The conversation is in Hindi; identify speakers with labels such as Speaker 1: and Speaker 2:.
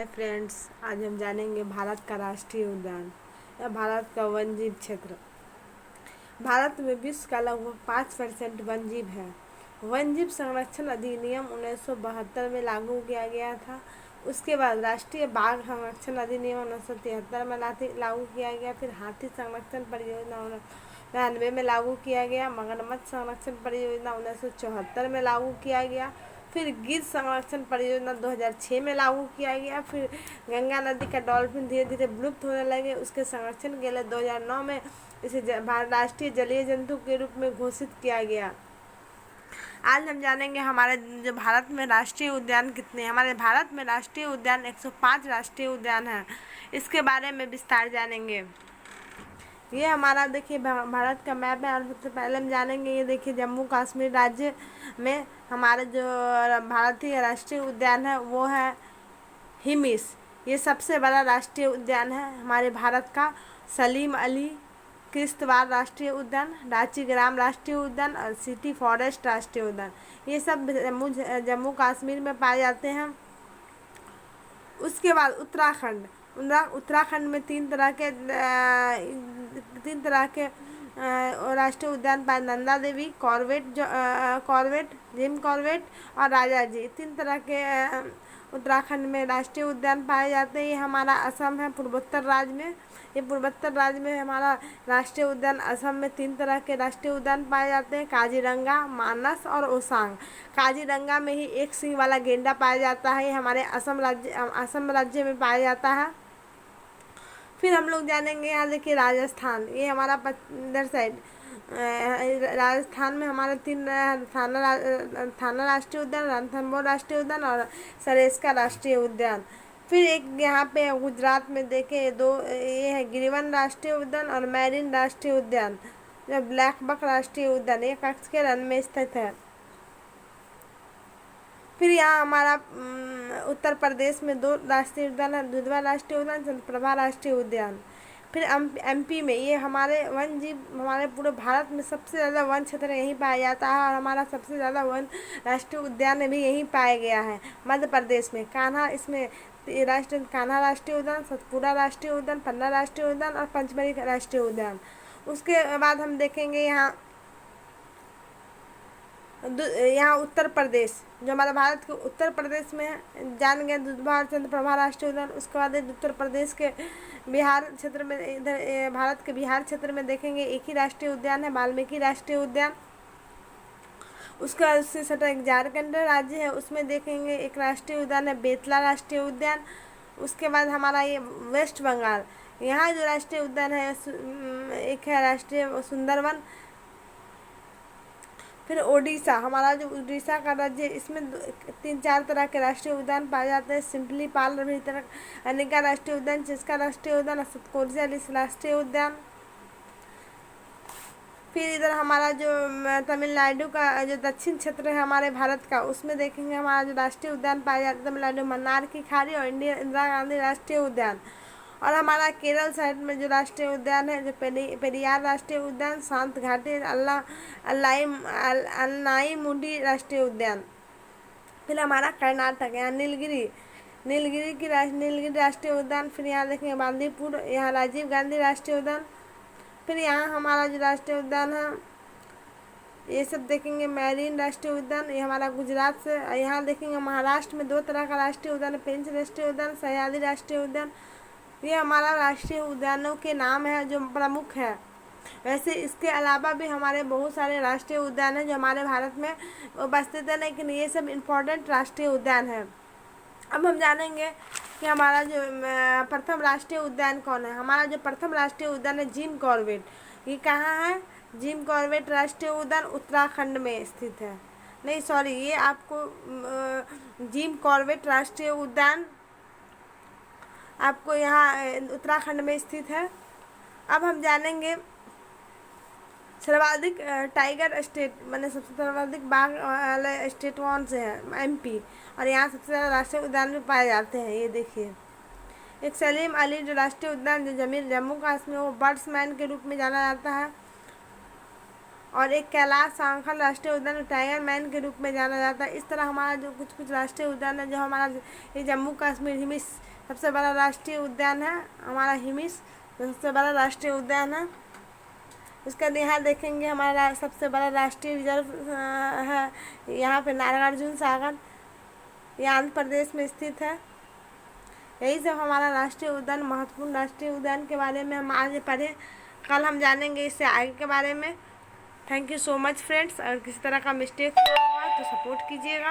Speaker 1: हाय फ्रेंड्स, आज हम जानेंगे भारत का राष्ट्रीय उद्यान या भारत का वन जीव क्षेत्र। भारत में विश्व का लगभग 5% वन जीव है। वन जीव संरक्षण अधिनियम 1972 में लागू किया गया था। उसके बाद राष्ट्रीय बाघ संरक्षण अधिनियम 1973 में लागू किया गया। फिर हाथी संरक्षण परियोजना 1999 में लागू किया गया। मगरमच्छ संरक्षण परियोजना 1974 में लागू किया गया। फिर गिद्ध संरक्षण परियोजना 2006 में लागू किया गया। फिर गंगा नदी का डॉल्फिन धीरे धीरे विलुप्त होने लगे, उसके संरक्षण के लिए 2009 में इसे राष्ट्रीय जलीय जंतु के रूप में घोषित किया गया। आज हम जानेंगे हमारे जो भारत में राष्ट्रीय उद्यान कितने हैं। हमारे भारत में राष्ट्रीय उद्यान 105 राष्ट्रीय उद्यान हैं। इसके बारे में विस्तार जानेंगे। ये हमारा देखिए भारत का मैप है और सबसे पहले हम जानेंगे, ये देखिए जम्मू कश्मीर राज्य में हमारे जो भारतीय राष्ट्रीय उद्यान है वो है हिमिस। ये सबसे बड़ा राष्ट्रीय उद्यान है हमारे भारत का। सलीम अली किश्तवाड़ राष्ट्रीय उद्यान, रांची ग्राम राष्ट्रीय उद्यान और सिटी फॉरेस्ट राष्ट्रीय उद्यान, ये सब जम्मू कश्मीर में पाए जाते हैं। उसके बाद उत्तराखंड में तीन तरह के राष्ट्रीय उद्यान पाए। Nanda Devi, Corbett, Jim Corbett और राजा जी, तीन तरह के उत्तराखंड में राष्ट्रीय उद्यान पाए जाते हैं। ये हमारा असम है पूर्वोत्तर राज्य में। ये पूर्वोत्तर राज्य में हमारा राष्ट्रीय उद्यान असम में तीन तरह के राष्ट्रीय उद्यान पाए जाते हैं, काजीरंगा, मानस और ओसांग। काजीरंगा में ही एक सींग वाला गेंडा पाया जाता है। ये हमारे असम राज्य में पाया जाता है। फिर हम लोग जानेंगे, यहाँ देखिए राजस्थान, ये हमारा इधर साइड राजस्थान में हमारे तीन थाना राष्ट्रीय उद्यान, रणथंभौर राष्ट्रीय उद्यान और सरेस्का राष्ट्रीय उद्यान। फिर एक यहाँ पे गुजरात में देखे दो, ये है गिरिवन राष्ट्रीय उद्यान और मैरिन राष्ट्रीय उद्यान। जो ब्लैक बक राष्ट्रीय उद्यान ये कच्छ के रण में स्थित है। फिर यहाँ हमारा उत्तर प्रदेश में दो राष्ट्रीय उद्यान है, दुधवा राष्ट्रीय उद्यान, चंद्रप्रभा राष्ट्रीय उद्यान। फिर एमपी में ये हमारे वन जीव, हमारे पूरे भारत में सबसे ज़्यादा वन क्षेत्र यहीं पाया जाता है और हमारा सबसे ज़्यादा वन राष्ट्रीय उद्यान भी यहीं पाया गया है। मध्य प्रदेश में कान्हा, इसमें कान्हा राष्ट्रीय उद्यान, सतपुरा राष्ट्रीय उद्यान, पन्ना राष्ट्रीय उद्यान और पंचमढ़ी राष्ट्रीय उद्यान। उसके बाद हम देखेंगे यहाँ उत्तर प्रदेश, जो हमारा भारत के उत्तर प्रदेश में है, जान गए दुधवा और चंद्रप्रभा राष्ट्रीय उद्यान। उसके बाद उत्तर प्रदेश के बिहार क्षेत्र में, इधर भारत के बिहार क्षेत्र में देखेंगे एक ही राष्ट्रीय उद्यान है, वाल्मीकि राष्ट्रीय उद्यान। उसके बाद उससे सटा एक झारखंड राज्य है, उसमें देखेंगे एक राष्ट्रीय उद्यान है, बेतला राष्ट्रीय उद्यान। उसके बाद हमारा ये वेस्ट बंगाल, यहाँ जो राष्ट्रीय उद्यान है एक है राष्ट्रीय सुंदरवन। फिर ओडिशा, हमारा जो उड़ीसा का राज्य है, इसमें 3-4 तरह के राष्ट्रीय उद्यान पाए जाते हैं। सिंपली पाल अनिका राष्ट्रीय उद्यान, चिस्का राष्ट्रीय उद्यान, सतकोरजा राष्ट्रीय उद्यान। फिर इधर हमारा जो तमिलनाडु का जो दक्षिण क्षेत्र है हमारे भारत का, उसमें देखेंगे हमारा जो राष्ट्रीय उद्यान पाए जाते हैं तमिलनाडु मन्नार की खाड़ी और इंदिरा गांधी राष्ट्रीय उद्यान। और हमारा केरल साइड में जो राष्ट्रीय उद्यान है, जो पेरियार राष्ट्रीय उद्यान, शांत घाटी, अल्नाई मुंडी राष्ट्रीय उद्यान। फिर हमारा कर्नाटक, यहाँ नीलगिरी राष्ट्रीय उद्यान। फिर यहाँ देखेंगे बांदीपुर, यहाँ राजीव गांधी राष्ट्रीय उद्यान। फिर यहाँ हमारा जो राष्ट्रीय उद्यान है ये सब देखेंगे मैरीन राष्ट्रीय उद्यान, ये हमारा गुजरात से। यहाँ देखेंगे महाराष्ट्र में 2 तरह का राष्ट्रीय उद्यान, पेंच राष्ट्रीय उद्यान, सह्याद्री राष्ट्रीय उद्यान। ये हमारा राष्ट्रीय उद्यानों के नाम है जो प्रमुख है। वैसे इसके अलावा भी हमारे बहुत सारे राष्ट्रीय उद्यान हैं जो हमारे भारत में उपस्थित है, लेकिन ये सब इम्पोर्टेंट राष्ट्रीय उद्यान है। अब हम जानेंगे कि हमारा जो प्रथम राष्ट्रीय उद्यान कौन है। हमारा जो प्रथम राष्ट्रीय उद्यान है जिम कॉर्बेट। ये कहाँ है? जिम कॉर्बेट राष्ट्रीय उद्यान उत्तराखंड में स्थित है। नहीं सॉरी, ये आपको जिम कॉर्बेट राष्ट्रीय उद्यान आपको यहाँ उत्तराखंड में स्थित है। अब हम जानेंगे सर्वाधिक टाइगर स्टेट, मैंने सबसे सर्वाधिक बाघ वाले स्टेट कौन से हैं? एमपी। और यहाँ सबसे ज़्यादा राष्ट्रीय उद्यान भी पाए जाते हैं। ये देखिए एक सलीम अली जो राष्ट्रीय उद्यान जो जम्मू कश्मीर वो बर्ड्समैन के रूप में जाना जाता है। और एक कैलाश सांखल राष्ट्रीय उद्यान टाइगर मैन के रूप में जाना जाता है। इस तरह हमारा जो कुछ कुछ राष्ट्रीय उद्यान है, जो हमारा ये जम्मू कश्मीर हिमिस सबसे बड़ा राष्ट्रीय उद्यान है, हमारा हिमिस सबसे बड़ा राष्ट्रीय उद्यान है। उसका यहाँ देखेंगे हमारा सबसे बड़ा राष्ट्रीय रिजर्व है यहाँ पे नागार्जुन सागर, ये आंध्र प्रदेश में स्थित है। यही सब हमारा राष्ट्रीय उद्यान, महत्वपूर्ण राष्ट्रीय उद्यान के बारे में हम आज पढ़े। कल हम जानेंगे इससे आगे के बारे में। Thank you so much friends. अगर किसी तरह का मिस्टेक हुआ तो सपोर्ट कीजिएगा।